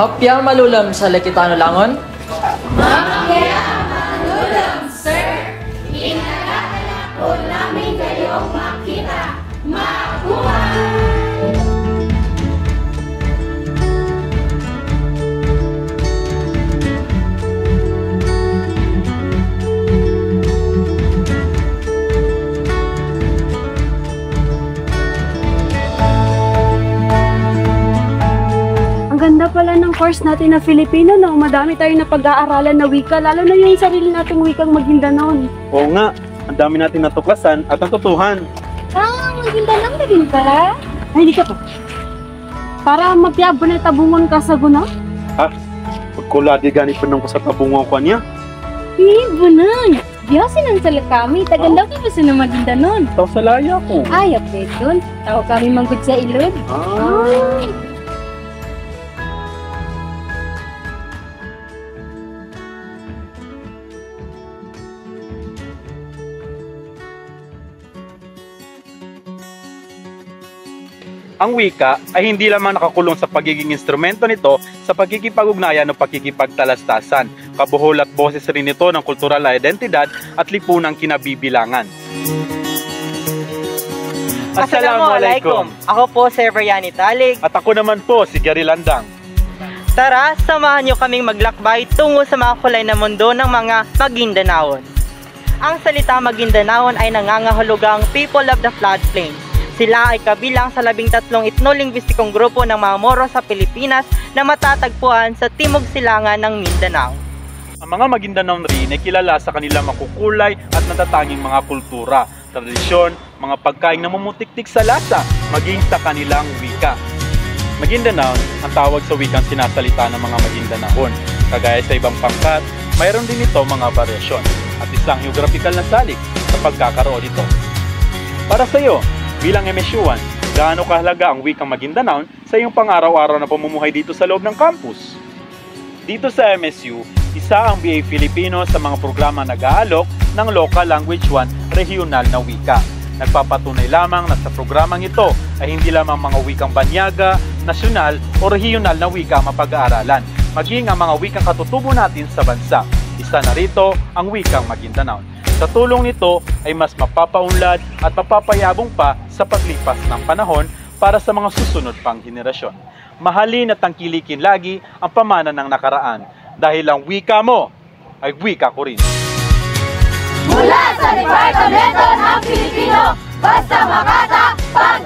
Mapya malulam sa Lekitano Langon? Mapya malulam, sir! Inaalala po namin kayong makita. Mabuhay! Ganda pala ng course natin na Filipino, no? Madami tayong napag-aaralan na wika, lalo na yung sarili nating wikang Maguindanao. Oo nga, ang dami natin natuklasan at natutuhan. Maguindanao na din pala. Ay, hindi ka pa. Para mapiyabo na tabungon ka sa guna? Ha? Pagkuladi gani pa nang sa tabungon ko niya. Ibo na. Diyasin ang sala kami. Tagandaw ka ba sa na Maguindanao? Tao sa laya ko. Ay, apet dun. Tao kami manggod sa ilod. Ang wika ay hindi lamang nakakulong sa pagiging instrumento nito sa pagkikipag-ugnayan o pagkikipagtalastasan. Kabuhol at boses rin ito ng kultural na identidad at lipunang kinabibilangan. Assalamualaikum! Ako po si Brianny Talig. At ako naman po si Gary Landang. Tara, samahan niyo kaming maglakbay tungo sa mga kulay na mundo ng mga Maguindanaon. Ang salita Maguindanaon ay nangangahulugang People of the Floodplains. Sila ay kabilang sa 13 etno-lingwistikong grupo ng mga Moro sa Pilipinas na matatagpuan sa timog silangan ng Mindanao. Ang mga Maguindanaon rin ay kilala sa kanilang makukulay at natatanging mga kultura, tradisyon, mga pagkain na mumutiktik sa lasa, maging sa kanilang wika. Maguindanaon ang tawag sa wikang sinasalita ng mga Maguindanaon. Kagaya sa ibang pangkat, mayroon din ito mga variasyon at isang geographical na salik sa pagkakaroon nito. Para sa iyo, bilang MSU1, gaano kahalaga ang wikang Maguindanaon sa iyong pang-araw-araw na pamumuhay dito sa loob ng campus? Dito sa MSU, isa ang BA Filipino sa mga programa nag-aalok ng Local Language 1 regional na wika. Nagpapatunay lamang na sa programang ito ay hindi lamang mga wikang banyaga, nasyonal o regional na wika mapag-aaralan, maging ang mga wikang katutubo natin sa bansa. Isa na rito ang wikang Maguindanaon. Sa tulong nito ay mas mapapaunlad at mapapayabong pa sa paglipas ng panahon para sa mga susunod pang henerasyon. Mahalin at tangkilikin lagi ang pamana ng nakaraan dahil ang wika mo ay wika ko rin. Mula sa Departamento ng Filipino, basta Makata, pag